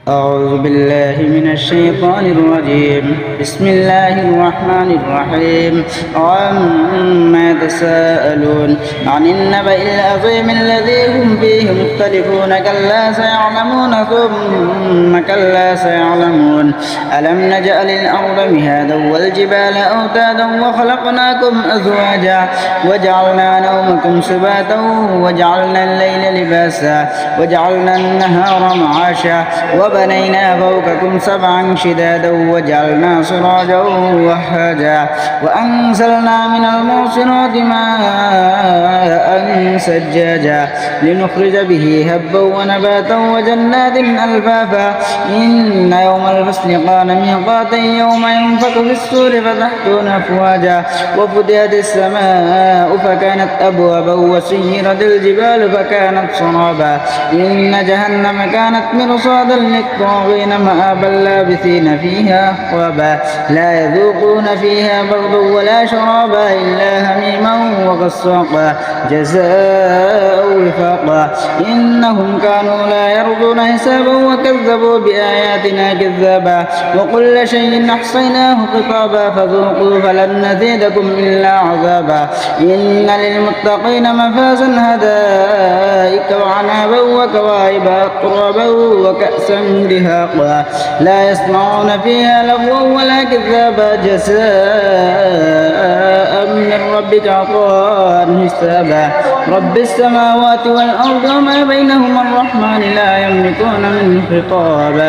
أعوذ بالله من الشيطان الرجيم. بسم الله الرحمن الرحيم. عما يتساءلون عن النبأ العظيم الذي هم فيه مختلفون كلا سيعلمون ثم كلا سيعلمون ألم نجعل الأرض مهادا والجبال أوتادا وخلقناكم أزواجا وجعلنا نومكم سباتا وجعلنا الليل لباسا وجعلنا النهار معاشا وبنينا فوقكم سبعا شدادا وجعلنا سراجا وهاجا وأنزلنا من المعصرات ماء سجاجا لنخرج به هبا ونباتا وجنات ألفافا إن يوم الفصل كان ميقاتا يوم ينفخ في الصور فتأتون أفواجا وفتحت السماء فكانت أبوابا وسيرت الجبال فكانت سرابا إن جهنم كانت مرصادا للطاغين مآبا لابثين فيها أحقابا لا يذوقون فيها بردا ولا شرابا إلا هميما وغساقا جزاء وفاقا إنهم كانوا لا يرجون حسابا وكذبوا بآياتنا كذابا وكل شيء أحصيناه خطابا فذوقوا فلن نزيدكم إلا عذابا إن للمتقين مفازا حدائق وعنابا وكواعب أترابا وكأسا دهاقا لا يسمعون فيها لغوا ولا كذابا جزاء من ربك عطاء حسابا رب السماوات والأرض وما بينهما الرحمن لا يملكون منه خطابا.